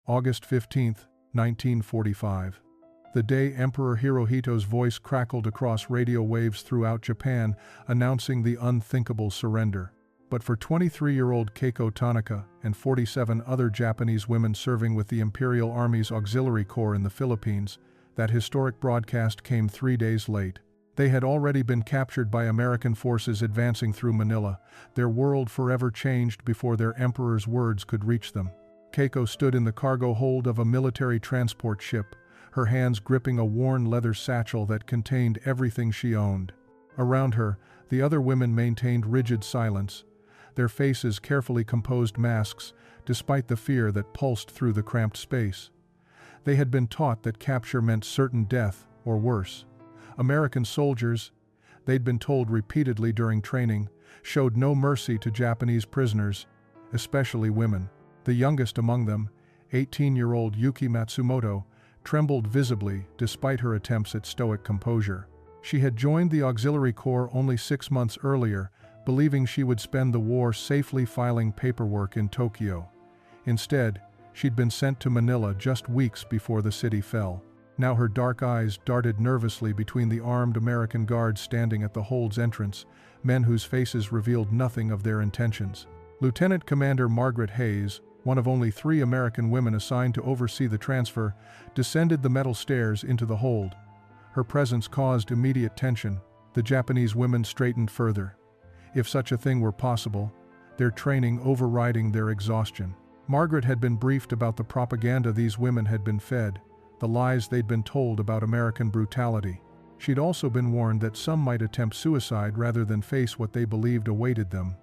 August 15, 1945. The day Emperor Hirohito's voice crackled across radio waves throughout Japan, announcing the unthinkable surrender. But for 23-year-old Keiko Tanaka and 47 other Japanese women serving with the Imperial Army's Auxiliary Corps in the Philippines, that historic broadcast came 3 days late. They had already been captured by American forces advancing through Manila, their world forever changed before their emperor's words could reach them. Keiko stood in the cargo hold of a military transport ship, her hands gripping a worn leather satchel that contained everything she owned. Around her, the other women maintained rigid silence, their faces carefully composed masks, despite the fear that pulsed through the cramped space. They had been taught that capture meant certain death, or worse. American soldiers, they'd been told repeatedly during training, showed no mercy to Japanese prisoners, especially women. The youngest among them, 18-year-old Yuki Matsumoto, trembled visibly despite her attempts at stoic composure. She had joined the Auxiliary Corps only 6 months earlier, believing she would spend the war safely filing paperwork in Tokyo. Instead, she'd been sent to Manila just weeks before the city fell. Now her dark eyes darted nervously between the armed American guards standing at the hold's entrance, men whose faces revealed nothing of their intentions. Lieutenant Commander Margaret Hayes, one of only 3 American women assigned to oversee the transfer, descended the metal stairs into the hold. Her presence caused immediate tension. The Japanese women straightened further. If such a thing were possible, their training overriding their exhaustion. Margaret had been briefed about the propaganda these women had been fed, the lies they'd been told about American brutality. She'd also been warned that some might attempt suicide rather than face what they believed awaited them.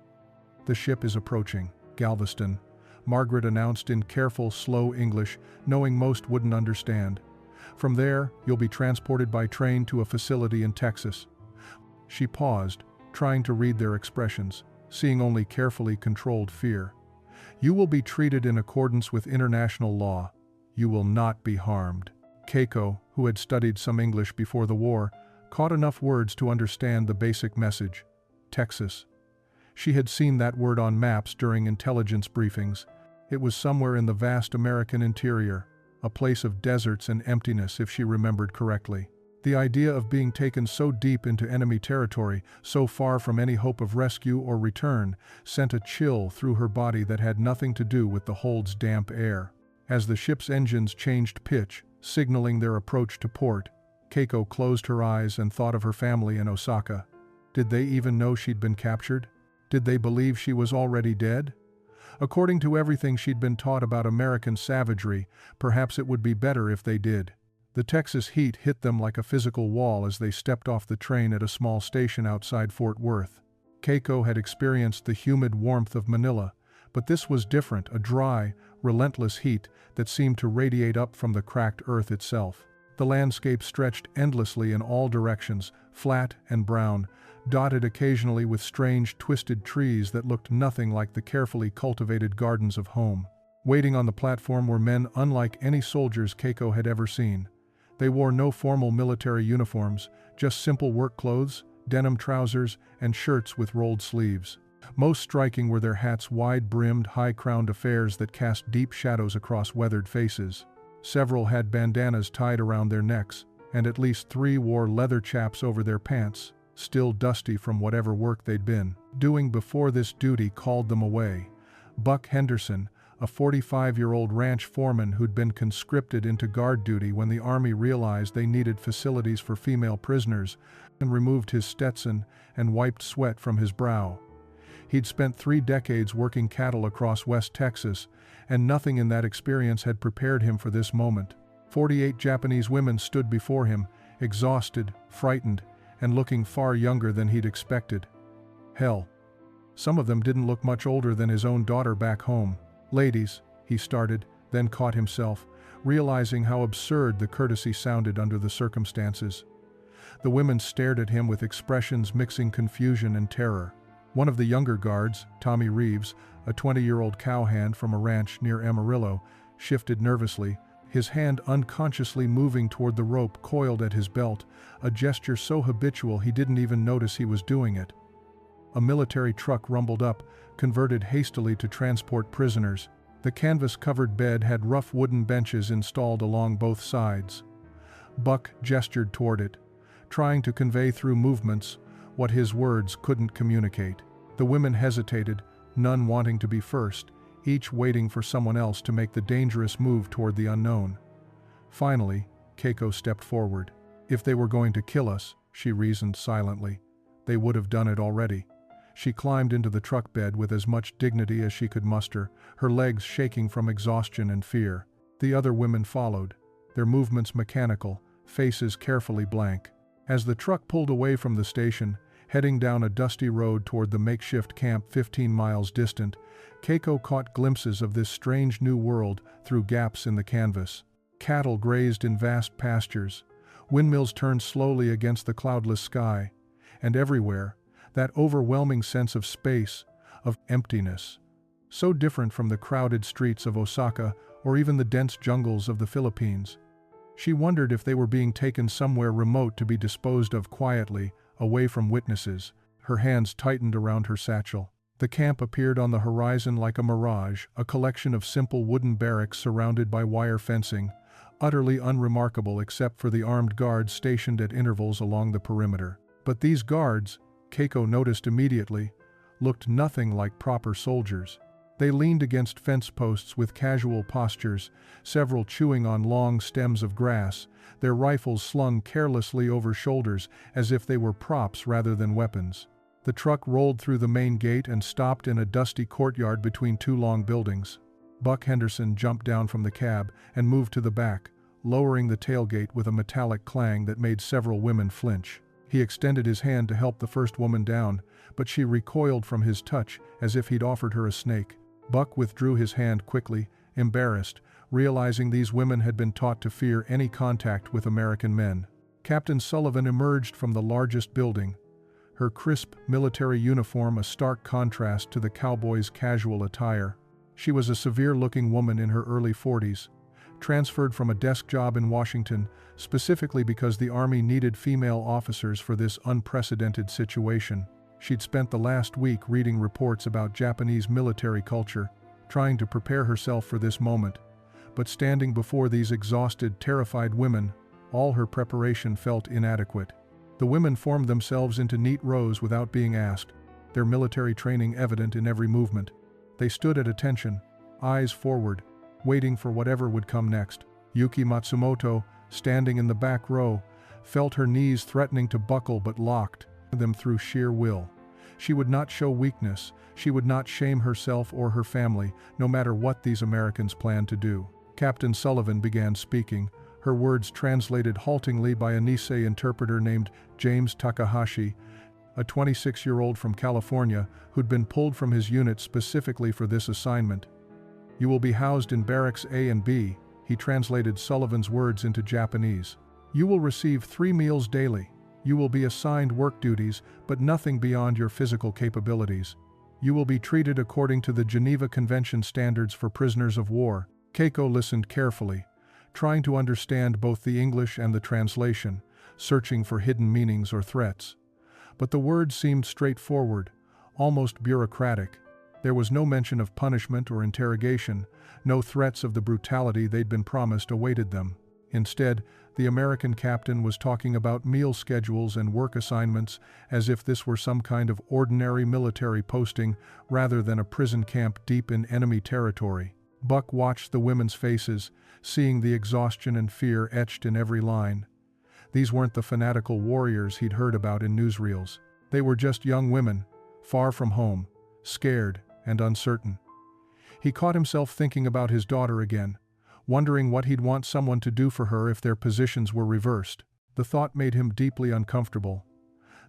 "The ship is approaching, Galveston," Margaret announced in careful, slow English, knowing most wouldn't understand. "From there, you'll be transported by train to a facility in Texas." She paused, trying to read their expressions, seeing only carefully controlled fear. "You will be treated in accordance with international law. You will not be harmed." Keiko, who had studied some English before the war, caught enough words to understand the basic message. Texas. She had seen that word on maps during intelligence briefings. It was somewhere in the vast American interior, a place of deserts and emptiness if she remembered correctly. The idea of being taken so deep into enemy territory, so far from any hope of rescue or return, sent a chill through her body that had nothing to do with the hold's damp air. As the ship's engines changed pitch, signaling their approach to port, Keiko closed her eyes and thought of her family in Osaka. Did they even know she'd been captured? Did they believe she was already dead? According to everything she'd been taught about American savagery, perhaps it would be better if they did. The Texas heat hit them like a physical wall as they stepped off the train at a small station outside Fort Worth. Keiko had experienced the humid warmth of Manila, but this was different, a dry, relentless heat that seemed to radiate up from the cracked earth itself. The landscape stretched endlessly in all directions, flat and brown, dotted occasionally with strange, twisted trees that looked nothing like the carefully cultivated gardens of home. Waiting on the platform were men unlike any soldiers Keiko had ever seen. They wore no formal military uniforms, just simple work clothes, denim trousers, and shirts with rolled sleeves. Most striking were their hats' wide-brimmed, high-crowned affairs that cast deep shadows across weathered faces. Several had bandanas tied around their necks, and at least 3 wore leather chaps over their pants, still dusty from whatever work they'd been doing before this duty called them away. Buck Henderson, a 45-year-old ranch foreman who'd been conscripted into guard duty when the Army realized they needed facilities for female prisoners, and removed his Stetson and wiped sweat from his brow. He'd spent 3 decades working cattle across West Texas, and nothing in that experience had prepared him for this moment. 48 Japanese women stood before him, exhausted, frightened, and looking far younger than he'd expected. Hell, some of them didn't look much older than his own daughter back home. "Ladies," he started, then caught himself, realizing how absurd the courtesy sounded under the circumstances. The women stared at him with expressions mixing confusion and terror. One of the younger guards, Tommy Reeves, a 20-year-old cowhand from a ranch near Amarillo, shifted nervously, his hand unconsciously moving toward the rope coiled at his belt, a gesture so habitual he didn't even notice he was doing it. A military truck rumbled up, converted hastily to transport prisoners. The canvas-covered bed had rough wooden benches installed along both sides. Buck gestured toward it, trying to convey through movements what his words couldn't communicate. The women hesitated, none wanting to be first, each waiting for someone else to make the dangerous move toward the unknown. Finally, Keiko stepped forward. If they were going to kill us, she reasoned silently, they would have done it already. She climbed into the truck bed with as much dignity as she could muster, her legs shaking from exhaustion and fear. The other women followed, their movements mechanical, faces carefully blank. As the truck pulled away from the station, heading down a dusty road toward the makeshift camp 15 miles distant, Keiko caught glimpses of this strange new world through gaps in the canvas. Cattle grazed in vast pastures, windmills turned slowly against the cloudless sky, and everywhere, that overwhelming sense of space, of emptiness, so different from the crowded streets of Osaka or even the dense jungles of the Philippines. She wondered if they were being taken somewhere remote to be disposed of quietly, away from witnesses. Her hands tightened around her satchel. The camp appeared on the horizon like a mirage, a collection of simple wooden barracks surrounded by wire fencing, utterly unremarkable except for the armed guards stationed at intervals along the perimeter. But these guards, Keiko noticed immediately, looked nothing like proper soldiers. They leaned against fence posts with casual postures, several chewing on long stems of grass, their rifles slung carelessly over shoulders as if they were props rather than weapons. The truck rolled through the main gate and stopped in a dusty courtyard between two long buildings. Buck Henderson jumped down from the cab and moved to the back, lowering the tailgate with a metallic clang that made several women flinch. He extended his hand to help the first woman down, but she recoiled from his touch as if he'd offered her a snake. Buck withdrew his hand quickly, embarrassed, realizing these women had been taught to fear any contact with American men. Captain Sullivan emerged from the largest building, her crisp military uniform a stark contrast to the Cowboys' casual attire. She was a severe-looking woman in her early 40s, transferred from a desk job in Washington, specifically because the Army needed female officers for this unprecedented situation. She'd spent the last week reading reports about Japanese military culture, trying to prepare herself for this moment, but standing before these exhausted, terrified women, all her preparation felt inadequate. The women formed themselves into neat rows without being asked, their military training evident in every movement. They stood at attention, eyes forward, waiting for whatever would come next. Yuki Matsumoto, standing in the back row, felt her knees threatening to buckle but locked them through sheer will. She would not show weakness, she would not shame herself or her family, no matter what these Americans planned to do. Captain Sullivan began speaking, her words translated haltingly by a Nisei interpreter named James Takahashi, a 26-year-old from California who'd been pulled from his unit specifically for this assignment. "You will be housed in Barracks A and B," he translated Sullivan's words into Japanese. "You will receive 3 meals daily. You will be assigned work duties, but nothing beyond your physical capabilities. You will be treated according to the Geneva Convention standards for prisoners of war." Keiko listened carefully, trying to understand both the English and the translation, searching for hidden meanings or threats. But the words seemed straightforward, almost bureaucratic. There was no mention of punishment or interrogation, no threats of the brutality they'd been promised awaited them. Instead, the American captain was talking about meal schedules and work assignments as if this were some kind of ordinary military posting rather than a prison camp deep in enemy territory. Buck watched the women's faces, seeing the exhaustion and fear etched in every line. These weren't the fanatical warriors he'd heard about in newsreels. They were just young women, far from home, scared and uncertain. He caught himself thinking about his daughter again, wondering what he'd want someone to do for her if their positions were reversed. The thought made him deeply uncomfortable.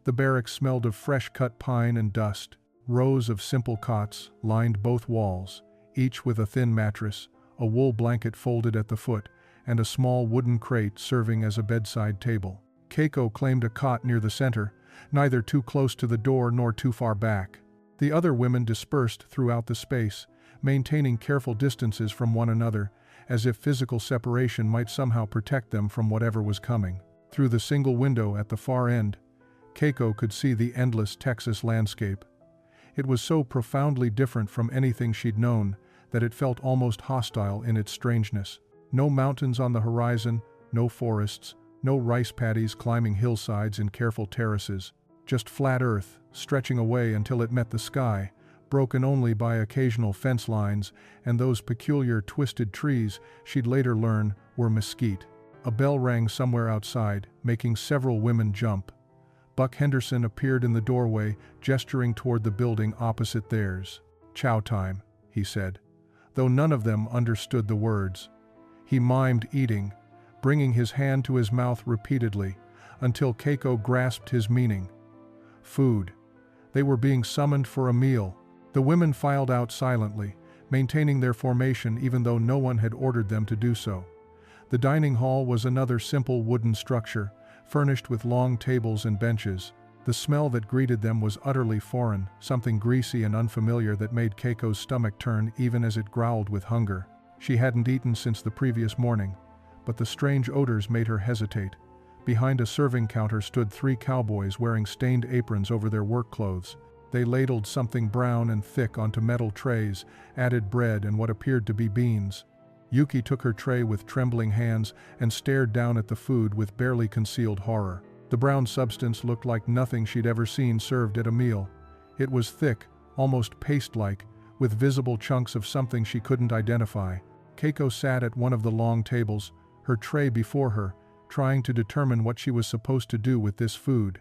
The barracks smelled of fresh-cut pine and dust. Rows of simple cots lined both walls, each with a thin mattress, a wool blanket folded at the foot, and a small wooden crate serving as a bedside table. Keiko claimed a cot near the center, neither too close to the door nor too far back. The other women dispersed throughout the space, maintaining careful distances from one another, as if physical separation might somehow protect them from whatever was coming. Through the single window at the far end, Keiko could see the endless Texas landscape. It was so profoundly different from anything she'd known that it felt almost hostile in its strangeness. No mountains on the horizon, no forests, no rice paddies climbing hillsides in careful terraces, just flat earth, stretching away until it met the sky, broken only by occasional fence lines and those peculiar twisted trees she'd later learn were mesquite. A bell rang somewhere outside, making several women jump. Buck Henderson appeared in the doorway, gesturing toward the building opposite theirs. "Chow time," he said, though none of them understood the words. He mimed eating, bringing his hand to his mouth repeatedly, until Keiko grasped his meaning. Food. They were being summoned for a meal. The women filed out silently, maintaining their formation even though no one had ordered them to do so. The dining hall was another simple wooden structure, furnished with long tables and benches. The smell that greeted them was utterly foreign, something greasy and unfamiliar that made Keiko's stomach turn even as it growled with hunger. She hadn't eaten since the previous morning, but the strange odors made her hesitate. Behind a serving counter stood 3 cowboys wearing stained aprons over their work clothes. They ladled something brown and thick onto metal trays, added bread and what appeared to be beans. Yuki took her tray with trembling hands and stared down at the food with barely concealed horror. The brown substance looked like nothing she'd ever seen served at a meal. It was thick, almost paste-like, with visible chunks of something she couldn't identify. Keiko sat at one of the long tables, her tray before her, trying to determine what she was supposed to do with this food.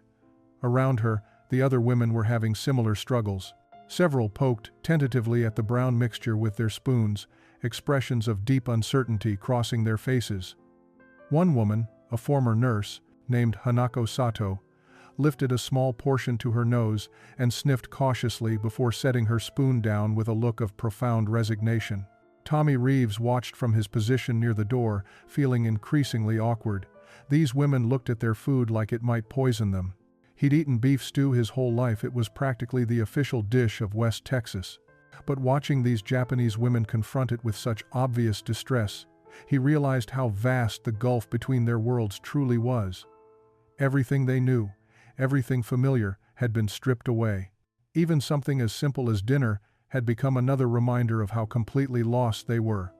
Around her, the other women were having similar struggles. Several poked tentatively at the brown mixture with their spoons, expressions of deep uncertainty crossing their faces. One woman, a former nurse, named Hanako Sato, lifted a small portion to her nose and sniffed cautiously before setting her spoon down with a look of profound resignation. Tommy Reeves watched from his position near the door, feeling increasingly awkward. These women looked at their food like it might poison them. He'd eaten beef stew his whole life. It was practically the official dish of West Texas. But watching these Japanese women confront it with such obvious distress, he realized how vast the gulf between their worlds truly was. Everything they knew, everything familiar, had been stripped away. Even something as simple as dinner had become another reminder of how completely lost they were.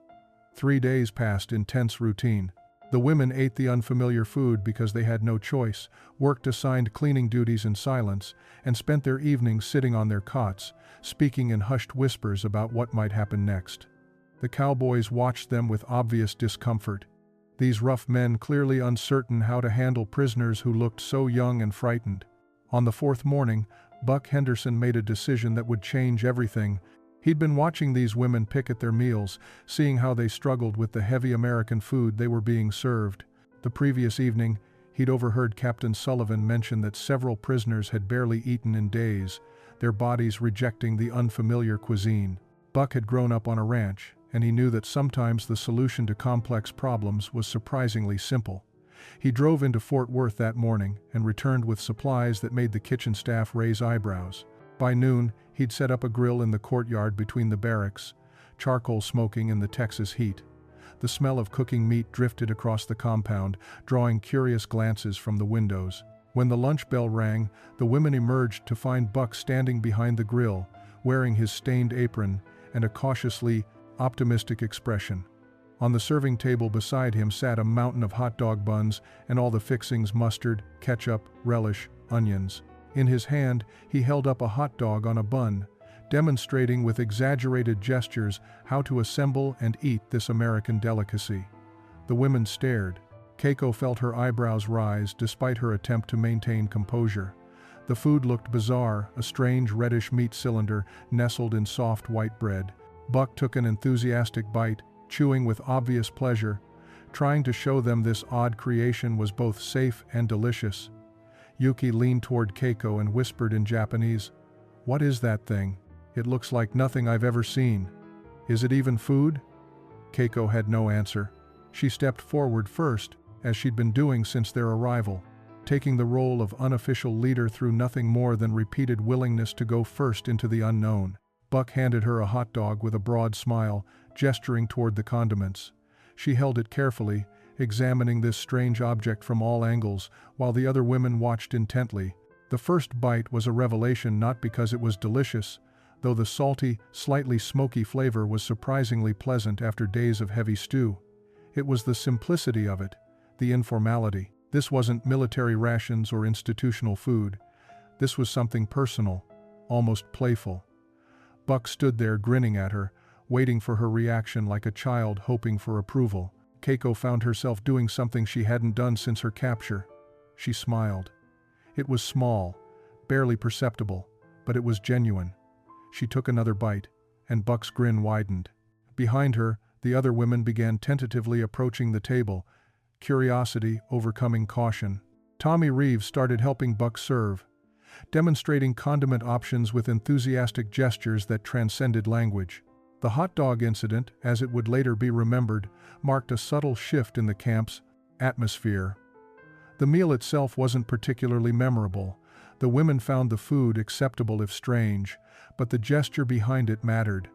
3 days passed in tense routine. The women ate the unfamiliar food because they had no choice, worked assigned cleaning duties in silence, and spent their evenings sitting on their cots, speaking in hushed whispers about what might happen next. The cowboys watched them with obvious discomfort. These rough men clearly uncertain how to handle prisoners who looked so young and frightened. On the 4th morning, Buck Henderson made a decision that would change everything. He'd been watching these women pick at their meals, seeing how they struggled with the heavy American food they were being served. The previous evening, he'd overheard Captain Sullivan mention that several prisoners had barely eaten in days, their bodies rejecting the unfamiliar cuisine. Buck had grown up on a ranch, and he knew that sometimes the solution to complex problems was surprisingly simple. He drove into Fort Worth that morning and returned with supplies that made the kitchen staff raise eyebrows. By noon, he'd set up a grill in the courtyard between the barracks, charcoal smoking in the Texas heat. The smell of cooking meat drifted across the compound, drawing curious glances from the windows. When the lunch bell rang, the women emerged to find Buck standing behind the grill, wearing his stained apron and a cautiously optimistic expression. On the serving table beside him sat a mountain of hot dog buns and all the fixings: mustard, ketchup, relish, onions. In his hand, he held up a hot dog on a bun, demonstrating with exaggerated gestures how to assemble and eat this American delicacy. The women stared. Keiko felt her eyebrows rise despite her attempt to maintain composure. The food looked bizarre, a strange reddish meat cylinder nestled in soft white bread. Buck took an enthusiastic bite, chewing with obvious pleasure, trying to show them this odd creation was both safe and delicious. Yuki leaned toward Keiko and whispered in Japanese, "What is that thing? It looks like nothing I've ever seen. Is it even food?" Keiko had no answer. She stepped forward first, as she'd been doing since their arrival, taking the role of unofficial leader through nothing more than repeated willingness to go first into the unknown. Buck handed her a hot dog with a broad smile, gesturing toward the condiments. She held it carefully, examining this strange object from all angles, while the other women watched intently. The first bite was a revelation, not because it was delicious, though the salty, slightly smoky flavor was surprisingly pleasant after days of heavy stew. It was the simplicity of it, the informality. This wasn't military rations or institutional food. This was something personal, almost playful. Buck stood there grinning at her, waiting for her reaction like a child hoping for approval. Keiko found herself doing something she hadn't done since her capture. She smiled. It was small, barely perceptible, but it was genuine. She took another bite, and Buck's grin widened. Behind her, the other women began tentatively approaching the table, curiosity overcoming caution. Tommy Reeves started helping Buck serve, demonstrating condiment options with enthusiastic gestures that transcended language. The hot dog incident, as it would later be remembered, marked a subtle shift in the camp's atmosphere. The meal itself wasn't particularly memorable. The women found the food acceptable if strange, but the gesture behind it mattered.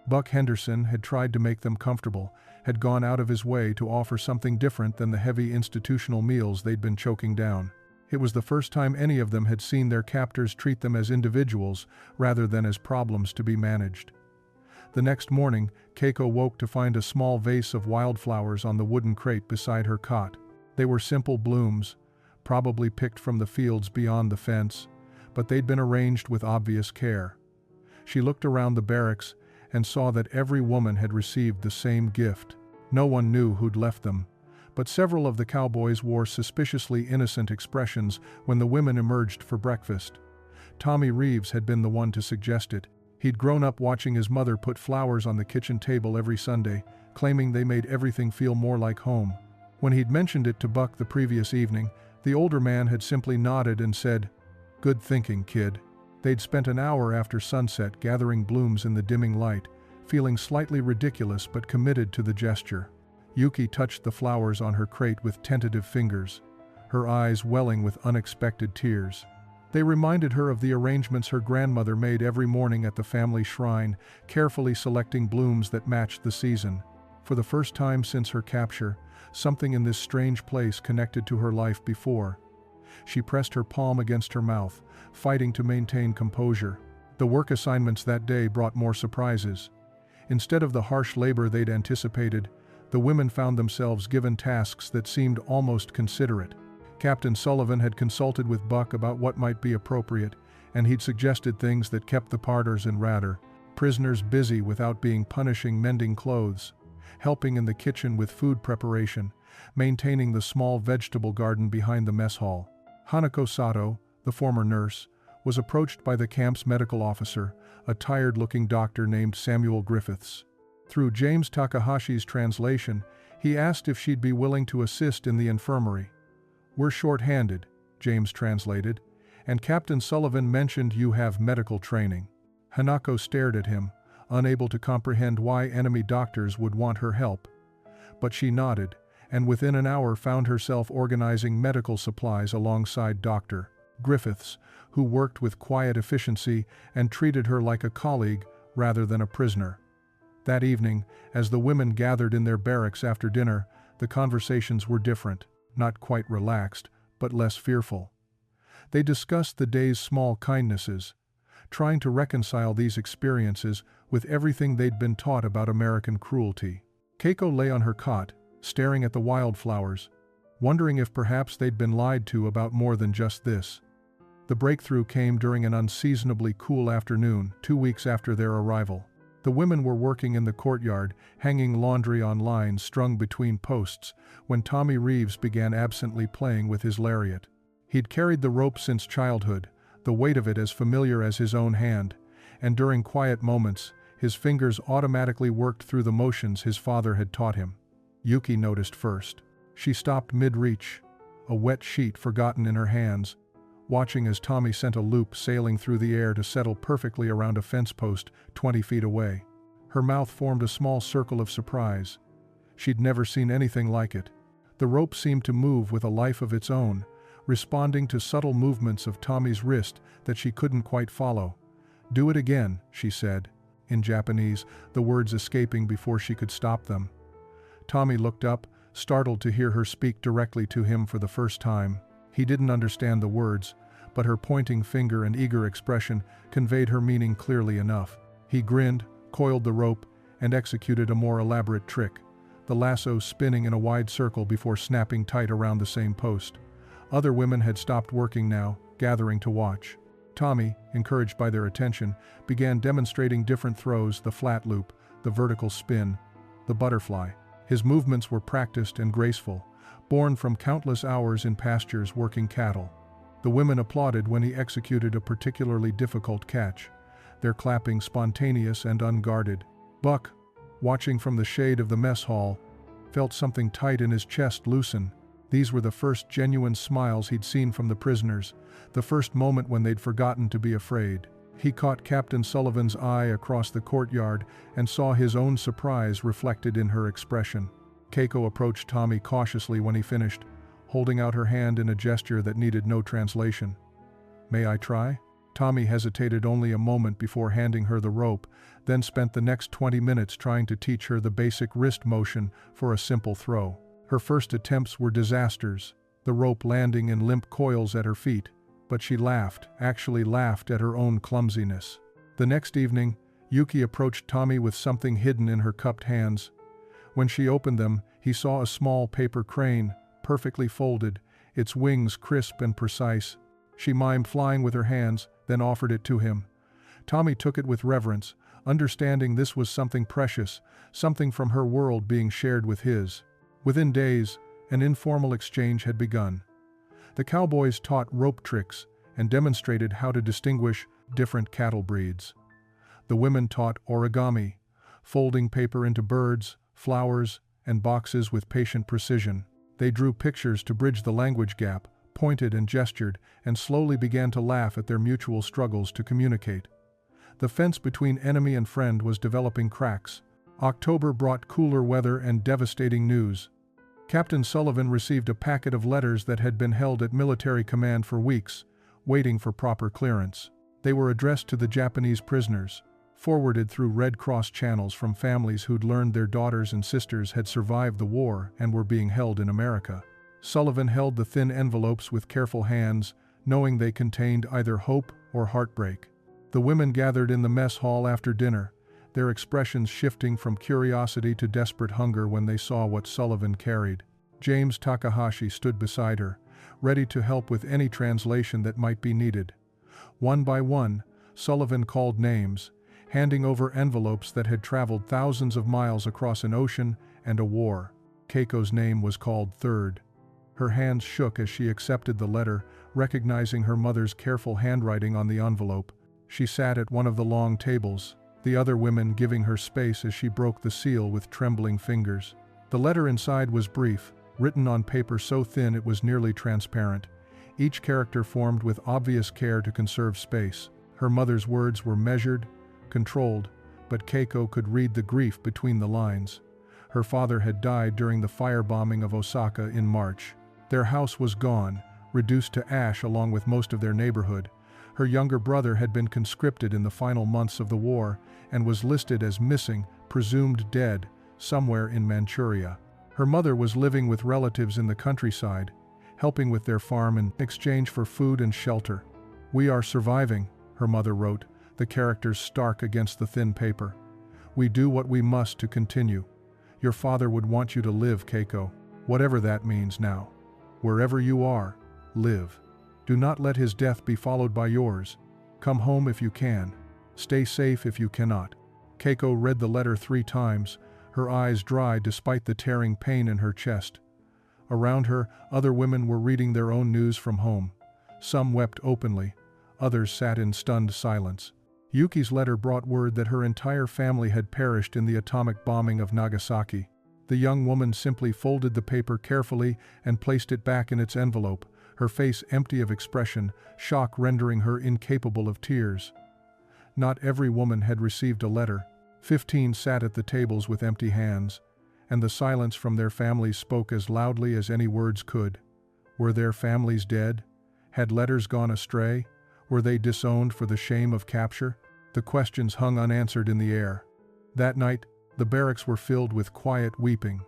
Buck Henderson had tried to make them comfortable, had gone out of his way to offer something different than the heavy institutional meals they'd been choking down. It was the first time any of them had seen their captors treat them as individuals rather than as problems to be managed. The next morning, Keiko woke to find a small vase of wildflowers on the wooden crate beside her cot. They were simple blooms, probably picked from the fields beyond the fence, but they'd been arranged with obvious care. She looked around the barracks and saw that every woman had received the same gift. No one knew who'd left them, but several of the cowboys wore suspiciously innocent expressions when the women emerged for breakfast. Tommy Reeves had been the one to suggest it. He'd grown up watching his mother put flowers on the kitchen table every Sunday, claiming they made everything feel more like home. When he'd mentioned it to Buck the previous evening, the older man had simply nodded and said, "Good thinking, kid." They'd spent an hour after sunset gathering blooms in the dimming light, feeling slightly ridiculous but committed to the gesture. Yuki touched the flowers on her crate with tentative fingers, her eyes welling with unexpected tears. They reminded her of the arrangements her grandmother made every morning at the family shrine, carefully selecting blooms that matched the season. For the first time since her capture, something in this strange place connected to her life before. She pressed her palm against her mouth, fighting to maintain composure. The work assignments that day brought more surprises. Instead of the harsh labor they'd anticipated, the women found themselves given tasks that seemed almost considerate. Captain Sullivan had consulted with Buck about what might be appropriate, and he'd suggested things that kept the parters and prisoners busy without being punishing mending clothes, helping in the kitchen with food preparation, maintaining the small vegetable garden behind the mess hall. Hanako Sato, the former nurse, was approached by the camp's medical officer, a tired-looking doctor named Samuel Griffiths. Through James Takahashi's translation, he asked if she'd be willing to assist in the infirmary. "We're short-handed," James translated, "and Captain Sullivan mentioned you have medical training." Hanako stared at him, unable to comprehend why enemy doctors would want her help. But she nodded, and within an hour found herself organizing medical supplies alongside Dr. Griffiths, who worked with quiet efficiency and treated her like a colleague rather than a prisoner. That evening, as the women gathered in their barracks after dinner, the conversations were different, not quite relaxed, but less fearful. They discussed the day's small kindnesses, trying to reconcile these experiences with everything they'd been taught about American cruelty. Keiko lay on her cot, staring at the wildflowers, wondering if perhaps they'd been lied to about more than just this. The breakthrough came during an unseasonably cool afternoon, 2 weeks after their arrival. The women were working in the courtyard, hanging laundry on lines strung between posts, when Tommy Reeves began absently playing with his lariat. He'd carried the rope since childhood, the weight of it as familiar as his own hand, and during quiet moments, his fingers automatically worked through the motions his father had taught him. Yuki noticed first. She stopped mid-reach, a wet sheet forgotten in her hands, watching as Tommy sent a loop sailing through the air to settle perfectly around a fence post 20 feet away. Her mouth formed a small circle of surprise. She'd never seen anything like it. The rope seemed to move with a life of its own, responding to subtle movements of Tommy's wrist that she couldn't quite follow. "Do it again," she said, in Japanese, the words escaping before she could stop them. Tommy looked up, startled to hear her speak directly to him for the first time. He didn't understand the words, but her pointing finger and eager expression conveyed her meaning clearly enough. He grinned, coiled the rope, and executed a more elaborate trick, the lasso spinning in a wide circle before snapping tight around the same post. Other women had stopped working now, gathering to watch. Tommy, encouraged by their attention, began demonstrating different throws: the flat loop, the vertical spin, the butterfly. His movements were practiced and graceful, born from countless hours in pastures working cattle. The women applauded when he executed a particularly difficult catch, their clapping spontaneous and unguarded. Buck, watching from the shade of the mess hall, felt something tight in his chest loosen. These were the first genuine smiles he'd seen from the prisoners, the first moment when they'd forgotten to be afraid. He caught Captain Sullivan's eye across the courtyard and saw his own surprise reflected in her expression. Keiko approached Tommy cautiously when he finished, holding out her hand in a gesture that needed no translation. "May I try?" Tommy hesitated only a moment before handing her the rope, then spent the next 20 minutes trying to teach her the basic wrist motion for a simple throw. Her first attempts were disasters, the rope landing in limp coils at her feet, but she laughed, actually laughed at her own clumsiness. The next evening, Yuki approached Tommy with something hidden in her cupped hands. When she opened them, he saw a small paper crane, perfectly folded, its wings crisp and precise. She mimed flying with her hands, then offered it to him. Tommy took it with reverence, understanding this was something precious, something from her world being shared with his. Within days, an informal exchange had begun. The Cowboys taught rope tricks and demonstrated how to distinguish different cattle breeds. The women taught origami, folding paper into birds, flowers, and boxes with patient precision. They drew pictures to bridge the language gap, pointed and gestured, and slowly began to laugh at their mutual struggles to communicate. The fence between enemy and friend was developing cracks. October brought cooler weather and devastating news. Captain Sullivan received a packet of letters that had been held at military command for weeks, waiting for proper clearance. They were addressed to the Japanese prisoners, forwarded through Red Cross channels from families who'd learned their daughters and sisters had survived the war and were being held in America. Sullivan held the thin envelopes with careful hands, knowing they contained either hope or heartbreak. The women gathered in the mess hall after dinner, their expressions shifting from curiosity to desperate hunger when they saw what Sullivan carried. James Takahashi stood beside her, ready to help with any translation that might be needed. One by one, Sullivan called names, handing over envelopes that had traveled thousands of miles across an ocean and a war. Keiko's name was called third. Her hands shook as she accepted the letter, recognizing her mother's careful handwriting on the envelope. She sat at one of the long tables, the other women giving her space as she broke the seal with trembling fingers. The letter inside was brief, written on paper so thin it was nearly transparent, each character formed with obvious care to conserve space. Her mother's words were measured, controlled, but Keiko could read the grief between the lines. Her father had died during the firebombing of Osaka in March. Their house was gone, reduced to ash along with most of their neighborhood. Her younger brother had been conscripted in the final months of the war and was listed as missing, presumed dead, somewhere in Manchuria. Her mother was living with relatives in the countryside, helping with their farm in exchange for food and shelter. "We are surviving," her mother wrote, the characters stark against the thin paper. "We do what we must to continue. Your father would want you to live, Keiko, whatever that means now. Wherever you are, live. Do not let his death be followed by yours. Come home if you can. Stay safe if you cannot." Keiko read the letter 3 times, her eyes dry despite the tearing pain in her chest. Around her, other women were reading their own news from home. Some wept openly, others sat in stunned silence. Yuki's letter brought word that her entire family had perished in the atomic bombing of Nagasaki. The young woman simply folded the paper carefully and placed it back in its envelope, her face empty of expression, shock rendering her incapable of tears. Not every woman had received a letter. 15 sat at the tables with empty hands, and the silence from their families spoke as loudly as any words could. Were their families dead? Had letters gone astray? Were they disowned for the shame of capture? The questions hung unanswered in the air. That night, the barracks were filled with quiet weeping.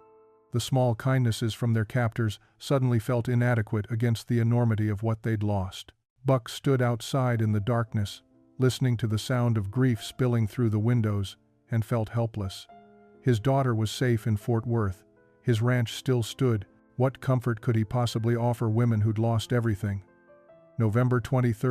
The small kindnesses from their captors suddenly felt inadequate against the enormity of what they'd lost. Buck stood outside in the darkness, listening to the sound of grief spilling through the windows, and felt helpless. His daughter was safe in Fort Worth. His ranch still stood. What comfort could he possibly offer women who'd lost everything? November 23,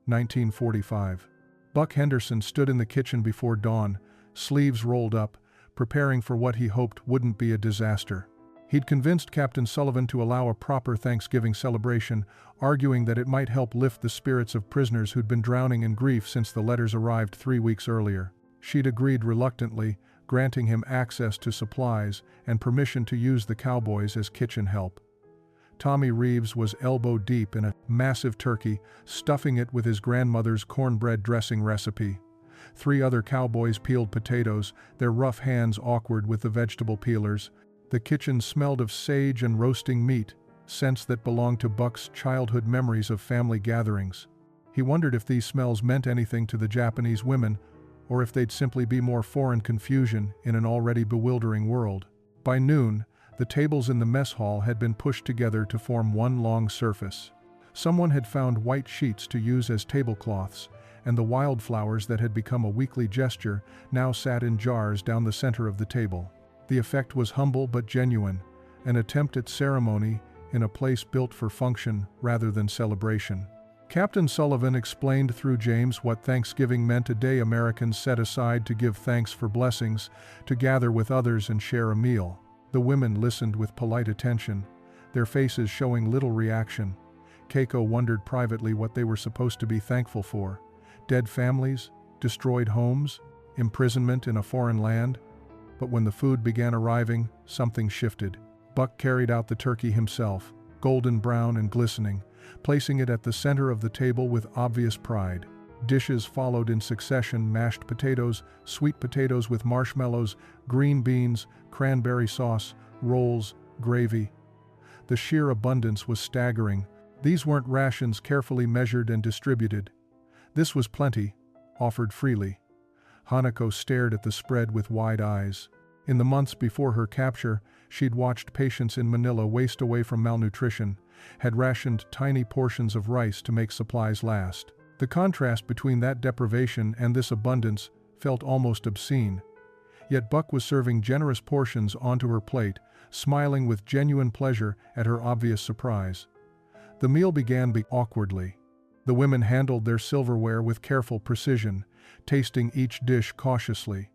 1945. Buck Henderson stood in the kitchen before dawn, sleeves rolled up, preparing for what he hoped wouldn't be a disaster. He'd convinced Captain Sullivan to allow a proper Thanksgiving celebration, arguing that it might help lift the spirits of prisoners who'd been drowning in grief since the letters arrived 3 weeks earlier. She'd agreed reluctantly, granting him access to supplies and permission to use the Cowboys as kitchen help. Tommy Reeves was elbow-deep in a massive turkey, stuffing it with his grandmother's cornbread dressing recipe. 3 other Cowboys peeled potatoes, their rough hands awkward with the vegetable peelers. The kitchen smelled of sage and roasting meat, scents that belonged to Buck's childhood memories of family gatherings. He wondered if these smells meant anything to the Japanese women, or if they'd simply be more foreign confusion in an already bewildering world. By noon, the tables in the mess hall had been pushed together to form one long surface. Someone had found white sheets to use as tablecloths, and the wildflowers that had become a weekly gesture now sat in jars down the center of the table. The effect was humble but genuine, an attempt at ceremony in a place built for function rather than celebration. Captain Sullivan explained through James what Thanksgiving meant: a day Americans set aside to give thanks for blessings, to gather with others and share a meal. The women listened with polite attention, their faces showing little reaction. Keiko wondered privately what they were supposed to be thankful for. Dead families? Destroyed homes? Imprisonment in a foreign land? But when the food began arriving, something shifted. Buck carried out the turkey himself, golden brown and glistening, placing it at the center of the table with obvious pride. Dishes followed in succession: mashed potatoes, sweet potatoes with marshmallows, green beans, cranberry sauce, rolls, gravy. The sheer abundance was staggering. These weren't rations carefully measured and distributed. This was plenty, offered freely. Hanako stared at the spread with wide eyes. In the months before her capture, she'd watched patients in Manila waste away from malnutrition, had rationed tiny portions of rice to make supplies last. The contrast between that deprivation and this abundance felt almost obscene. Yet Buck was serving generous portions onto her plate, smiling with genuine pleasure at her obvious surprise. The meal began awkwardly. The women handled their silverware with careful precision, tasting each dish cautiously.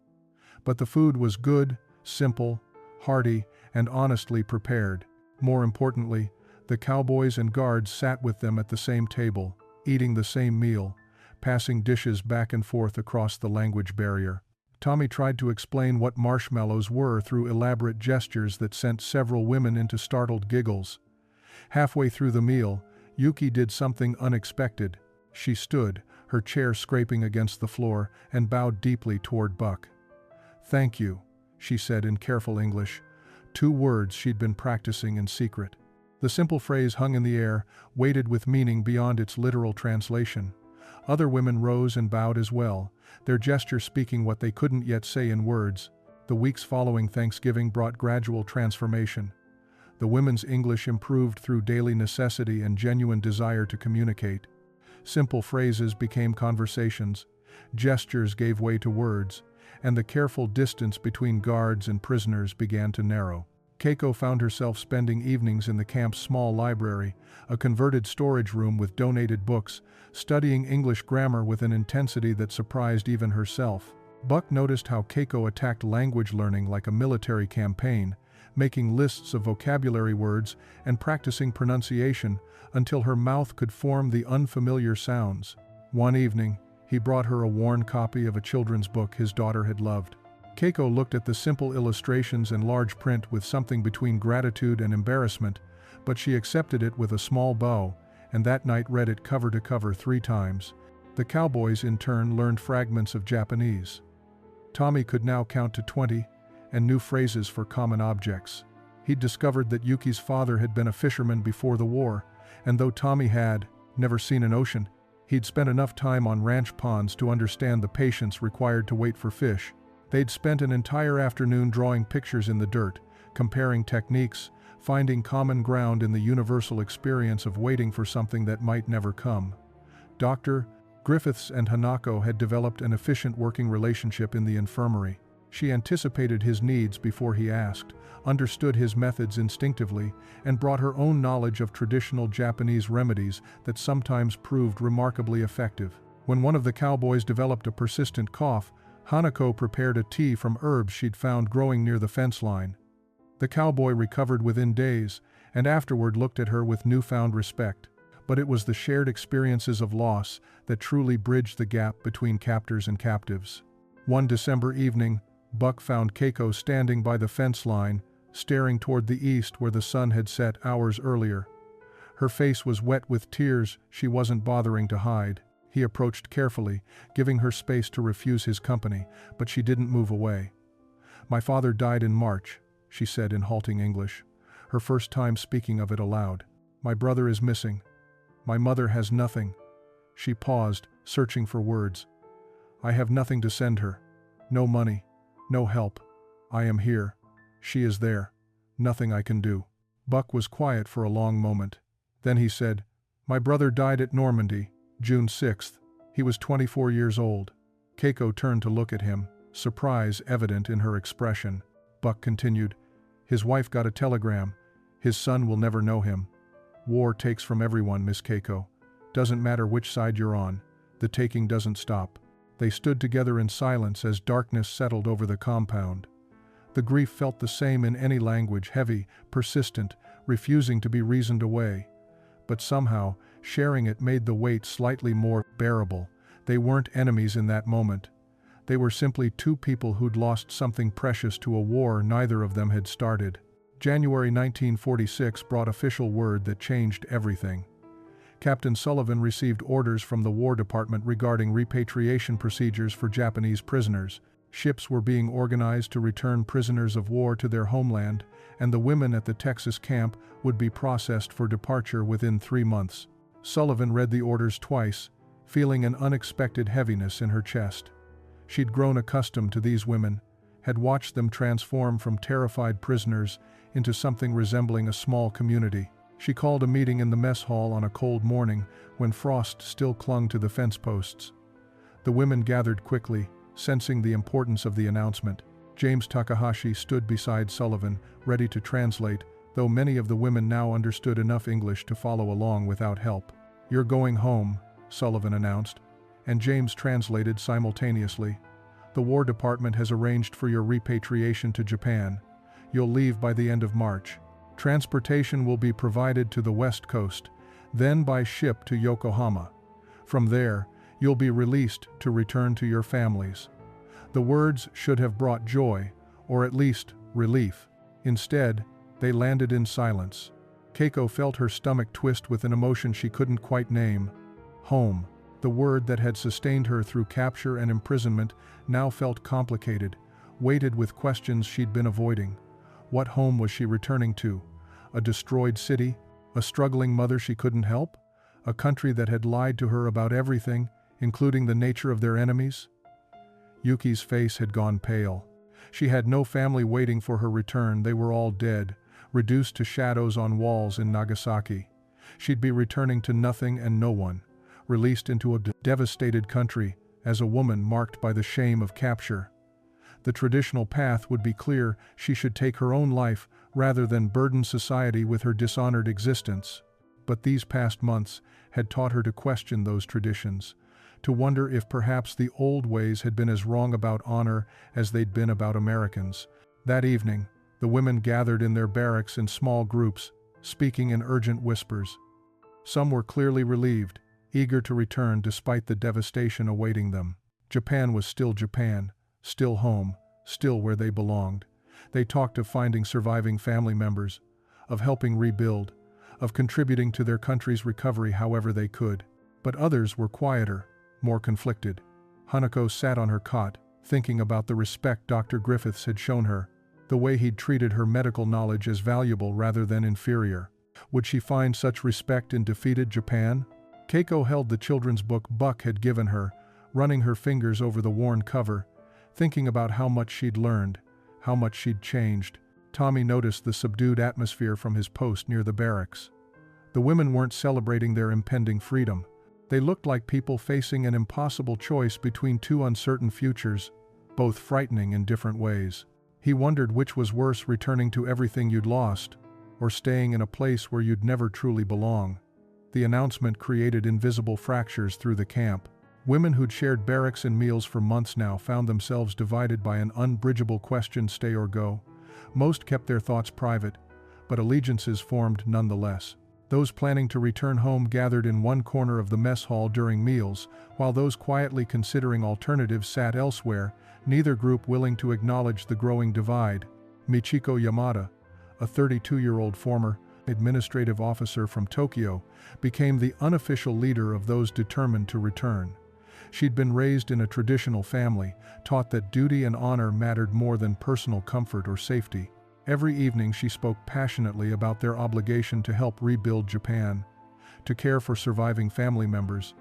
But the food was good, simple, hearty, and honestly prepared. More importantly, the Cowboys and guards sat with them at the same table, eating the same meal, passing dishes back and forth across the language barrier. Tommy tried to explain what marshmallows were through elaborate gestures that sent several women into startled giggles. Halfway through the meal, Yuki did something unexpected. She stood, her chair scraping against the floor, and bowed deeply toward Buck. "Thank you," she said in careful English, 2 words she'd been practicing in secret. The simple phrase hung in the air, weighted with meaning beyond its literal translation. Other women rose and bowed as well, their gesture speaking what they couldn't yet say in words. The weeks following Thanksgiving brought gradual transformation. The women's English improved through daily necessity and genuine desire to communicate. Simple phrases became conversations, gestures gave way to words, and the careful distance between guards and prisoners began to narrow. Keiko found herself spending evenings in the camp's small library, a converted storage room with donated books, studying English grammar with an intensity that surprised even herself. Buck noticed how Keiko attacked language learning like a military campaign, making lists of vocabulary words and practicing pronunciation until her mouth could form the unfamiliar sounds. One evening, he brought her a worn copy of a children's book his daughter had loved. Keiko looked at the simple illustrations and large print with something between gratitude and embarrassment, but she accepted it with a small bow, and that night read it cover to cover 3 times. The Cowboys in turn learned fragments of Japanese. Tommy could now count to 20, and new phrases for common objects. He'd discovered that Yuki's father had been a fisherman before the war, and though Tommy had never seen an ocean, he'd spent enough time on ranch ponds to understand the patience required to wait for fish. They'd spent an entire afternoon drawing pictures in the dirt, comparing techniques, finding common ground in the universal experience of waiting for something that might never come. Dr. Griffiths and Hanako had developed an efficient working relationship in the infirmary. She anticipated his needs before he asked, understood his methods instinctively, and brought her own knowledge of traditional Japanese remedies that sometimes proved remarkably effective. When one of the cowboys developed a persistent cough, Hanako prepared a tea from herbs she'd found growing near the fence line. The cowboy recovered within days, and afterward looked at her with newfound respect. But it was the shared experiences of loss that truly bridged the gap between captors and captives. One December evening, Buck found Keiko standing by the fence line, staring toward the east where the sun had set hours earlier. Her face was wet with tears she wasn't bothering to hide. He approached carefully, giving her space to refuse his company, but she didn't move away. "My father died in March," she said in halting English, her first time speaking of it aloud. "My brother is missing. My mother has nothing." She paused, searching for words. "I have nothing to send her. No money. No help. I am here. She is there. Nothing I can do." Buck was quiet for a long moment. Then he said, "My brother died at Normandy, June 6th. He was 24 years old." Keiko turned to look at him, surprise evident in her expression. Buck continued, "His wife got a telegram. His son will never know him. War takes from everyone, Miss Keiko. Doesn't matter which side you're on. The taking doesn't stop." They stood together in silence as darkness settled over the compound. The grief felt the same in any language, heavy, persistent, refusing to be reasoned away. But somehow, sharing it made the weight slightly more bearable. They weren't enemies in that moment. They were simply two people who'd lost something precious to a war neither of them had started. January 1946 brought official word that changed everything. Captain Sullivan received orders from the War Department regarding repatriation procedures for Japanese prisoners. Ships were being organized to return prisoners of war to their homeland, and the women at the Texas camp would be processed for departure within 3 months. Sullivan read the orders twice, feeling an unexpected heaviness in her chest. She'd grown accustomed to these women, had watched them transform from terrified prisoners into something resembling a small community. She called a meeting in the mess hall on a cold morning when frost still clung to the fence posts. The women gathered quickly, sensing the importance of the announcement. James Takahashi stood beside Sullivan, ready to translate, though many of the women now understood enough English to follow along without help. "You're going home," Sullivan announced, and James translated simultaneously. "The War Department has arranged for your repatriation to Japan. You'll leave by the end of March. Transportation will be provided to the West Coast, then by ship to Yokohama. From there, you'll be released to return to your families." The words should have brought joy, or at least relief. Instead, they landed in silence. Keiko felt her stomach twist with an emotion she couldn't quite name. Home, the word that had sustained her through capture and imprisonment, now felt complicated, weighted with questions she'd been avoiding. What home was she returning to? A destroyed city? A struggling mother she couldn't help? A country that had lied to her about everything, including the nature of their enemies? Yuki's face had gone pale. She had no family waiting for her return. They were all dead, reduced to shadows on walls in Nagasaki. She'd be returning to nothing and no one, released into a devastated country as a woman marked by the shame of capture. The traditional path would be clear: she should take her own life rather than burden society with her dishonored existence. But these past months had taught her to question those traditions, to wonder if perhaps the old ways had been as wrong about honor as they'd been about Americans. That evening, the women gathered in their barracks in small groups, speaking in urgent whispers. Some were clearly relieved, eager to return despite the devastation awaiting them. Japan was still Japan, still home, still where they belonged. They talked of finding surviving family members, of helping rebuild, of contributing to their country's recovery however they could. But others were quieter, more conflicted. Hanako sat on her cot, thinking about the respect Dr. Griffiths had shown her, the way he'd treated her medical knowledge as valuable rather than inferior. Would she find such respect in defeated Japan? Keiko held the children's book Buck had given her, running her fingers over the worn cover, thinking about how much she'd learned, how much she'd changed. Tommy noticed the subdued atmosphere from his post near the barracks. The women weren't celebrating their impending freedom. They looked like people facing an impossible choice between two uncertain futures, both frightening in different ways. He wondered which was worse, returning to everything you'd lost, or staying in a place where you'd never truly belong. The announcement created invisible fractures through the camp. Women who'd shared barracks and meals for months now found themselves divided by an unbridgeable question: stay or go. Most kept their thoughts private, but allegiances formed nonetheless. Those planning to return home gathered in one corner of the mess hall during meals, while those quietly considering alternatives sat elsewhere, neither group willing to acknowledge the growing divide. Michiko Yamada, a 32-year-old former administrative officer from Tokyo, became the unofficial leader of those determined to return. She'd been raised in a traditional family, taught that duty and honor mattered more than personal comfort or safety. Every evening she spoke passionately about their obligation to help rebuild Japan, to care for surviving family members,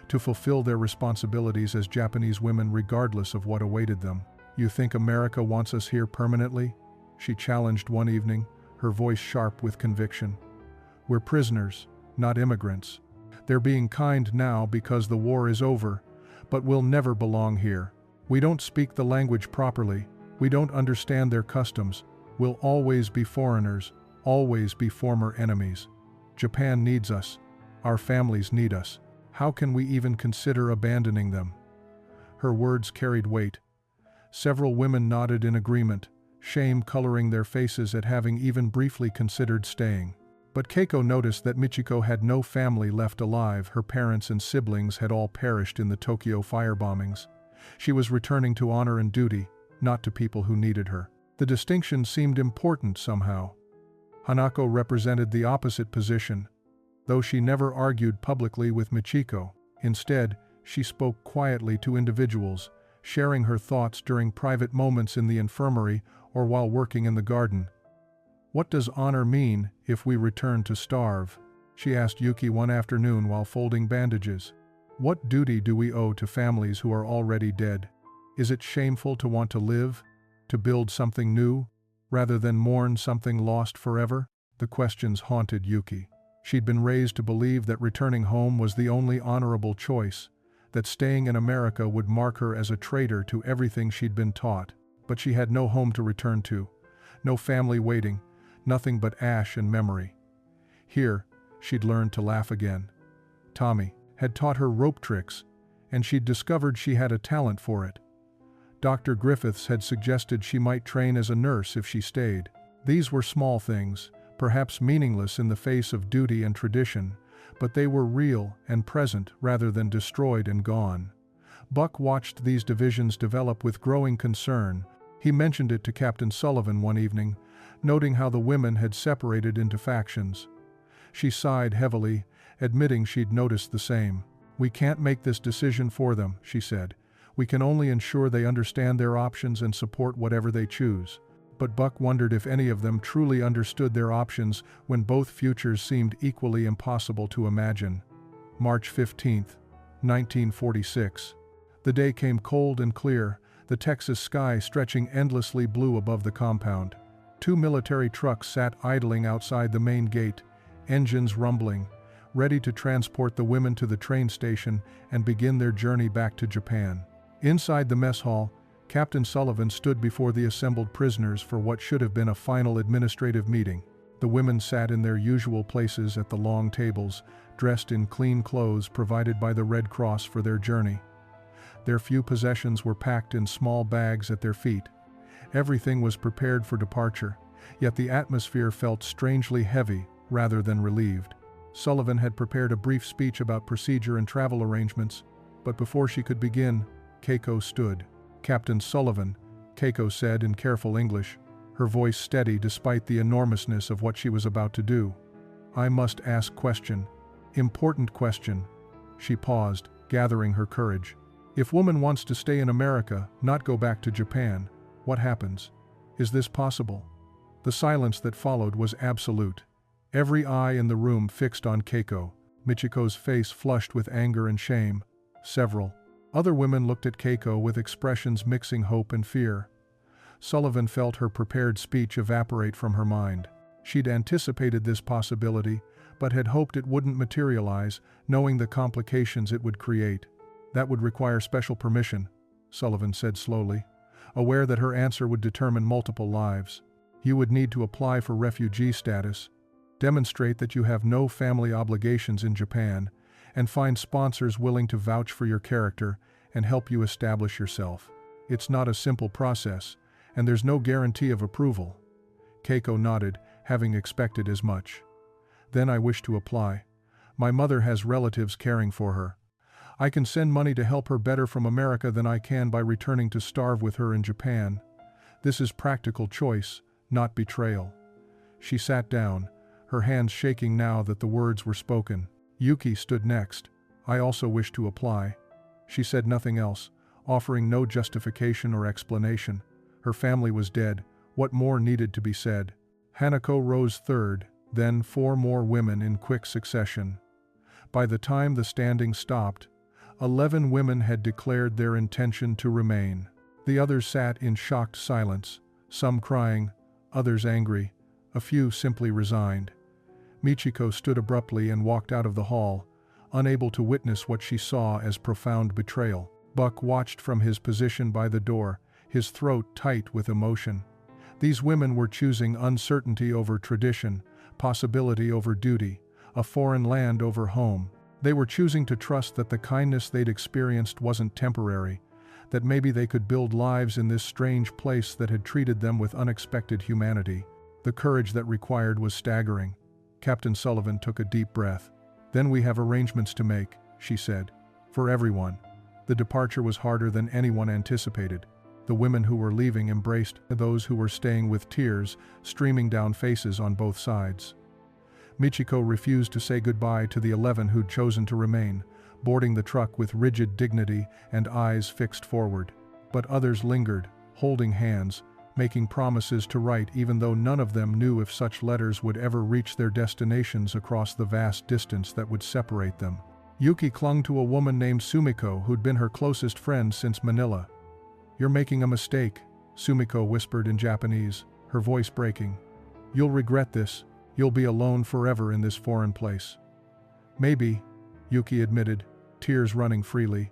to fulfill their responsibilities as Japanese women regardless of what awaited them. "You think America wants us here permanently?" she challenged one evening, her voice sharp with conviction. "We're prisoners, not immigrants. They're being kind now because the war is over, but we'll never belong here. We don't speak the language properly, we don't understand their customs. We'll always be foreigners, always be former enemies. Japan needs us. Our families need us. How can we even consider abandoning them?" Her words carried weight. Several women nodded in agreement, shame coloring their faces at having even briefly considered staying. But Keiko noticed that Michiko had no family left alive. Her parents and siblings had all perished in the Tokyo firebombings. She was returning to honor and duty, not to people who needed her. The distinction seemed important somehow. Hanako represented the opposite position, though she never argued publicly with Michiko. Instead, she spoke quietly to individuals, sharing her thoughts during private moments in the infirmary or while working in the garden. "What does honor mean if we return to starve?" she asked Yuki one afternoon while folding bandages. "What duty do we owe to families who are already dead? Is it shameful to want to live? To build something new, rather than mourn something lost forever?" The questions haunted Yuki. She'd been raised to believe that returning home was the only honorable choice, that staying in America would mark her as a traitor to everything she'd been taught. But she had no home to return to, no family waiting, nothing but ash and memory. Here, she'd learned to laugh again. Tommy had taught her rope tricks, and she'd discovered she had a talent for it. Dr. Griffiths had suggested she might train as a nurse if she stayed. These were small things, perhaps meaningless in the face of duty and tradition, but they were real and present rather than destroyed and gone. Buck watched these divisions develop with growing concern. He mentioned it to Captain Sullivan one evening, noting how the women had separated into factions. She sighed heavily, admitting she'd noticed the same. "We can't make this decision for them," she said. "We can only ensure they understand their options and support whatever they choose." But Buck wondered if any of them truly understood their options when both futures seemed equally impossible to imagine. March 15, 1946. The day came cold and clear, the Texas sky stretching endlessly blue above the compound. 2 military trucks sat idling outside the main gate, engines rumbling, ready to transport the women to the train station and begin their journey back to Japan. Inside the mess hall, Captain Sullivan stood before the assembled prisoners for what should have been a final administrative meeting. The women sat in their usual places at the long tables, dressed in clean clothes provided by the Red Cross for their journey. Their few possessions were packed in small bags at their feet. Everything was prepared for departure, yet the atmosphere felt strangely heavy rather than relieved. Sullivan had prepared a brief speech about procedure and travel arrangements, but before she could begin, Keiko stood. "Captain Sullivan," Keiko said in careful English, her voice steady despite the enormousness of what she was about to do. "I must ask question. Important question." She paused, gathering her courage. "If woman wants to stay in America, not go back to Japan, what happens? Is this possible?" The silence that followed was absolute. Every eye in the room fixed on Keiko. Michiko's face flushed with anger and shame. Several other women looked at Keiko with expressions mixing hope and fear. Sullivan felt her prepared speech evaporate from her mind. She'd anticipated this possibility, but had hoped it wouldn't materialize, knowing the complications it would create. That would require special permission, Sullivan said slowly, aware that her answer would determine multiple lives. You would need to apply for refugee status, demonstrate that you have no family obligations in Japan, and find sponsors willing to vouch for your character and help you establish yourself. It's not a simple process, and there's no guarantee of approval. Keiko nodded, having expected as much. Then I wish to apply. My mother has relatives caring for her. I can send money to help her better from America than I can by returning to starve with her in Japan. This is practical choice, not betrayal. She sat down, her hands shaking now that the words were spoken. Yuki stood next. I also wish to apply. She said nothing else, offering no justification or explanation. Her family was dead. What more needed to be said? Hanako rose third, then 4 more women in quick succession. By the time the standing stopped, 11 women had declared their intention to remain. The others sat in shocked silence, some crying, others angry, a few simply resigned. Michiko stood abruptly and walked out of the hall, unable to witness what she saw as profound betrayal. Buck watched from his position by the door, his throat tight with emotion. These women were choosing uncertainty over tradition, possibility over duty, a foreign land over home. They were choosing to trust that the kindness they'd experienced wasn't temporary, that maybe they could build lives in this strange place that had treated them with unexpected humanity. The courage that required was staggering. Captain Sullivan took a deep breath. Then we have arrangements to make, she said. For everyone. The departure was harder than anyone anticipated. The women who were leaving embraced those who were staying with tears streaming down faces on both sides. Michiko refused to say goodbye to the 11 who'd chosen to remain, boarding the truck with rigid dignity and eyes fixed forward. But others lingered, holding hands, making promises to write even though none of them knew if such letters would ever reach their destinations across the vast distance that would separate them. Yuki clung to a woman named Sumiko who'd been her closest friend since Manila. You're making a mistake, Sumiko whispered in Japanese, her voice breaking. You'll regret this. You'll be alone forever in this foreign place. Maybe, Yuki admitted, tears running freely.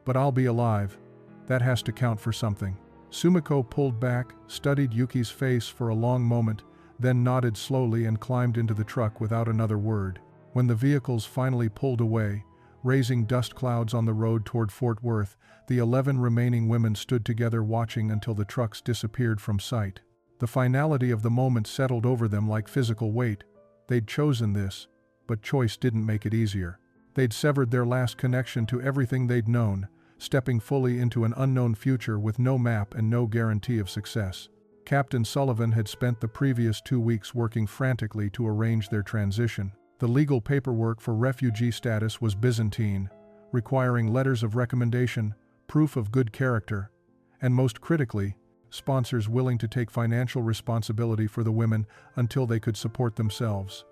But I'll be alive. That has to count for something. Sumiko pulled back, studied Yuki's face for a long moment, then nodded slowly and climbed into the truck without another word. When the vehicles finally pulled away, raising dust clouds on the road toward Fort Worth, the 11 remaining women stood together watching until the trucks disappeared from sight. The finality of the moment settled over them like physical weight. They'd chosen this, but choice didn't make it easier. They'd severed their last connection to everything they'd known, stepping fully into an unknown future with no map and no guarantee of success. Captain Sullivan had spent the previous 2 weeks working frantically to arrange their transition. The legal paperwork for refugee status was Byzantine, requiring letters of recommendation, proof of good character, and most critically, sponsors willing to take financial responsibility for the women until they could support themselves.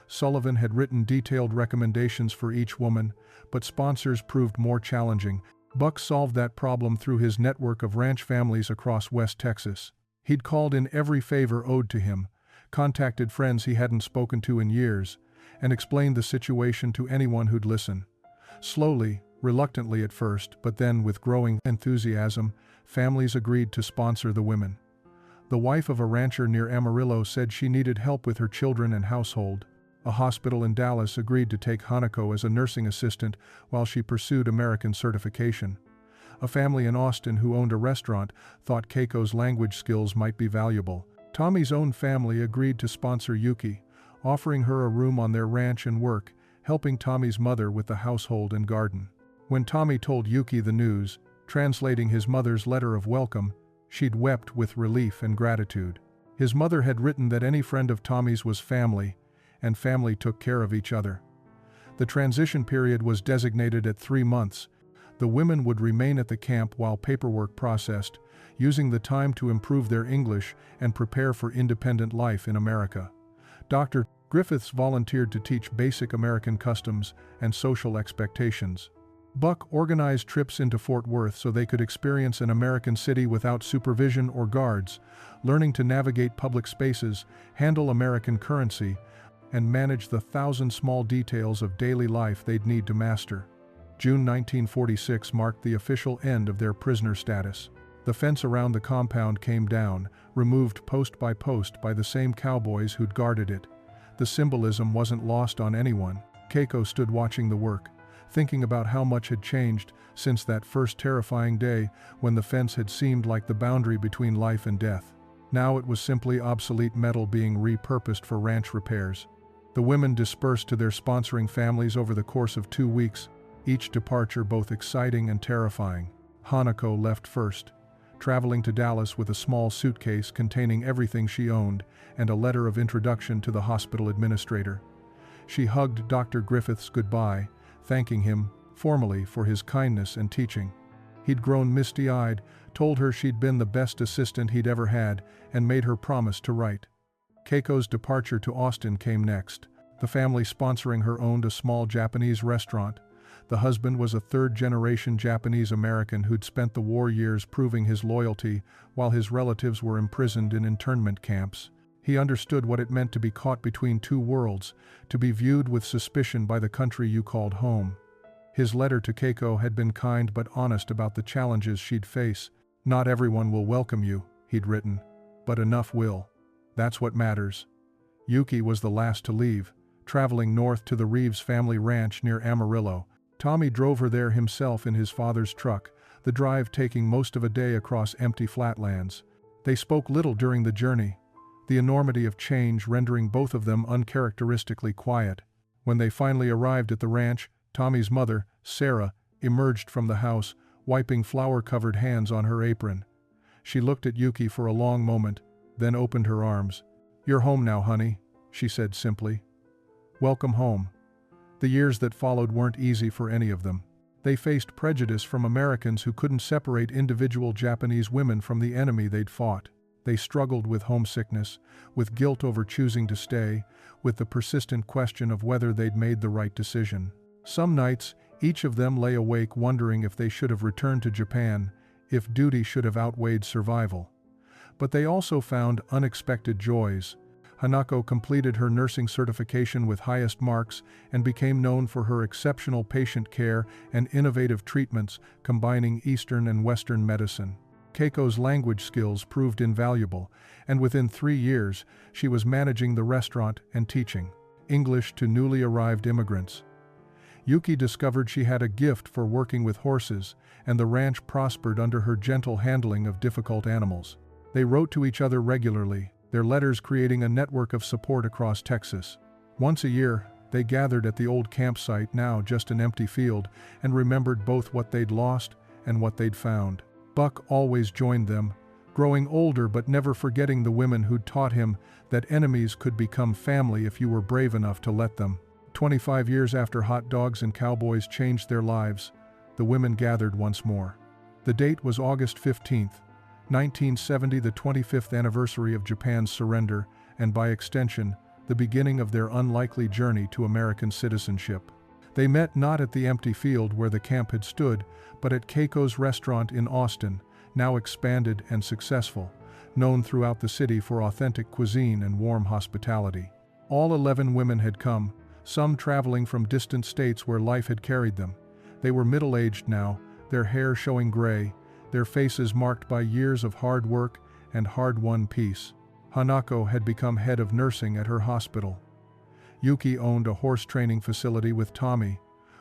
Sullivan had written detailed recommendations for each woman, but sponsors proved more challenging. Buck solved that problem through his network of ranch families across West Texas. He'd called in every favor owed to him, contacted friends he hadn't spoken to in years, and explained the situation to anyone who'd listen. Slowly, reluctantly at first, but then with growing enthusiasm, families agreed to sponsor the women. The wife of a rancher near Amarillo said she needed help with her children and household. A hospital in Dallas agreed to take Hanako as a nursing assistant while she pursued American certification. A family in Austin who owned a restaurant thought Keiko's language skills might be valuable. Tommy's own family agreed to sponsor Yuki, offering her a room on their ranch and work, helping Tommy's mother with the household and garden. When Tommy told Yuki the news, translating his mother's letter of welcome, she'd wept with relief and gratitude. His mother had written that any friend of Tommy's was family, and family took care of each other. The transition period was designated at 3 months. The women would remain at the camp while paperwork processed, using the time to improve their English and prepare for independent life in America. Dr. Griffiths volunteered to teach basic American customs and social expectations. Buck organized trips into Fort Worth so they could experience an American city without supervision or guards, learning to navigate public spaces, handle American currency, and manage the thousand small details of daily life they'd need to master. June 1946 marked the official end of their prisoner status. The fence around the compound came down, removed post by post by the same cowboys who'd guarded it. The symbolism wasn't lost on anyone. Keiko stood watching the work, thinking about how much had changed since that first terrifying day when the fence had seemed like the boundary between life and death. Now it was simply obsolete metal being repurposed for ranch repairs. The women dispersed to their sponsoring families over the course of 2 weeks, each departure both exciting and terrifying. Hanako left first, traveling to Dallas with a small suitcase containing everything she owned and a letter of introduction to the hospital administrator. She hugged Dr. Griffiths goodbye, thanking him formally for his kindness and teaching. He'd grown misty-eyed, told her she'd been the best assistant he'd ever had, and made her promise to write. Keiko's departure to Austin came next. The family sponsoring her owned a small Japanese restaurant. The husband was a third-generation Japanese American who'd spent the war years proving his loyalty while his relatives were imprisoned in internment camps. He understood what it meant to be caught between two worlds, to be viewed with suspicion by the country you called home. His letter to Keiko had been kind but honest about the challenges she'd face. "Not everyone will welcome you," he'd written, "but enough will. That's what matters." Yuki was the last to leave, traveling north to the Reeves family ranch near Amarillo. Tommy drove her there himself in his father's truck, the drive taking most of a day across empty flatlands. They spoke little during the journey, the enormity of change rendering both of them uncharacteristically quiet. When they finally arrived at the ranch, Tommy's mother, Sarah, emerged from the house, wiping flour-covered hands on her apron. She looked at Yuki for a long moment, then opened her arms. "You're home now, honey," she said simply. "Welcome home." The years that followed weren't easy for any of them. They faced prejudice from Americans who couldn't separate individual Japanese women from the enemy they'd fought. They struggled with homesickness, with guilt over choosing to stay, with the persistent question of whether they'd made the right decision. Some nights, each of them lay awake wondering if they should have returned to Japan, if duty should have outweighed survival. But they also found unexpected joys. Hanako completed her nursing certification with highest marks and became known for her exceptional patient care and innovative treatments combining Eastern and Western medicine. Keiko's language skills proved invaluable, and within 3 years, she was managing the restaurant and teaching English to newly arrived immigrants. Yuki discovered she had a gift for working with horses, and the ranch prospered under her gentle handling of difficult animals. They wrote to each other regularly, their letters creating a network of support across Texas. Once a year, they gathered at the old campsite, now just an empty field, and remembered both what they'd lost and what they'd found. Buck always joined them, growing older but never forgetting the women who'd taught him that enemies could become family if you were brave enough to let them. 25 years after hot dogs and cowboys changed their lives, the women gathered once more. The date was August 15, 1970, the 25th anniversary of Japan's surrender, and by extension, the beginning of their unlikely journey to American citizenship. They met not at the empty field where the camp had stood, but at Keiko's restaurant in Austin, now expanded and successful, known throughout the city for authentic cuisine and warm hospitality. All 11 women had come, some traveling from distant states where life had carried them. They were middle-aged now, their hair showing gray, their faces marked by years of hard work and hard-won peace. Hanako had become head of nursing at her hospital. Yuki owned a horse training facility with Tommy,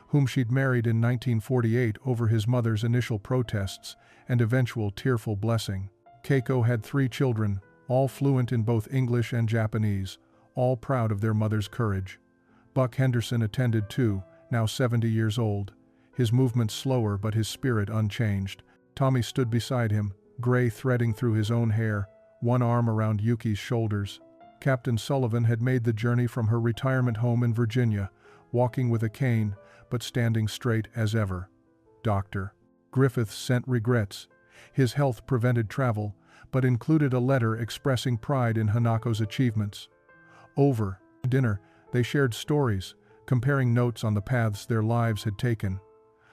whom she'd married in 1948 over his mother's initial protests and eventual tearful blessing. Keiko had 3 children, all fluent in both English and Japanese, all proud of their mother's courage. Buck Henderson attended too, now 70 years old, his movements slower but his spirit unchanged. Tommy stood beside him, gray threading through his own hair, one arm around Yuki's shoulders. Captain Sullivan had made the journey from her retirement home in Virginia, walking with a cane, but standing straight as ever. Dr. Griffiths sent regrets. His health prevented travel, but included a letter expressing pride in Hanako's achievements. Over dinner, they shared stories, comparing notes on the paths their lives had taken.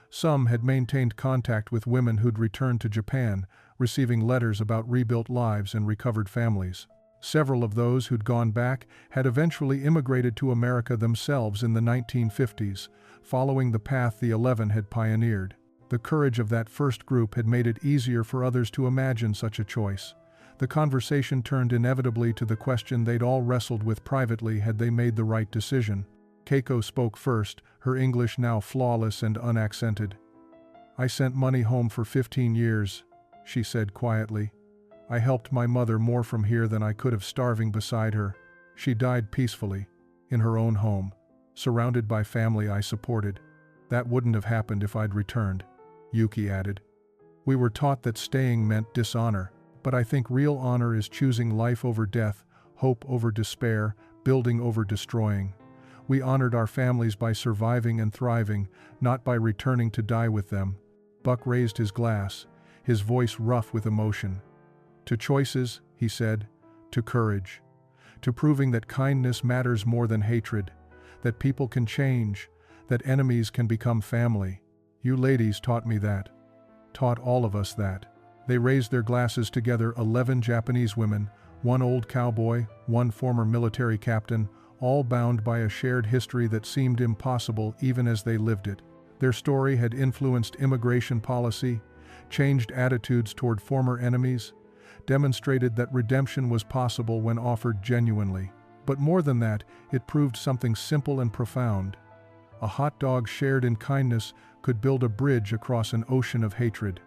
Some had maintained contact with women who'd returned to Japan, receiving letters about rebuilt lives and recovered families. Several of those who'd gone back had eventually immigrated to America themselves in the 1950s, following the path the 11 had pioneered. The courage of that first group had made it easier for others to imagine such a choice. The conversation turned inevitably to the question they'd all wrestled with privately: had they made the right decision? Keiko spoke first, her English now flawless and unaccented. "I sent money home for 15 years, she said quietly. "I helped my mother more from here than I could have starving beside her. She died peacefully, in her own home, surrounded by family I supported. That wouldn't have happened if I'd returned," Yuki added. "We were taught that staying meant dishonor, but I think real honor is choosing life over death, hope over despair, building over destroying. We honored our families by surviving and thriving, not by returning to die with them." Buck raised his glass, his voice rough with emotion. "To choices," he said, "to courage, to proving that kindness matters more than hatred, that people can change, that enemies can become family. You ladies taught me that. Taught all of us that." They raised their glasses together, 11 Japanese women, one old cowboy, one former military captain, all bound by a shared history that seemed impossible even as they lived it. Their story had influenced immigration policy, changed attitudes toward former enemies, demonstrated that redemption was possible when offered genuinely. But more than that, it proved something simple and profound. A hot dog shared in kindness could build a bridge across an ocean of hatred.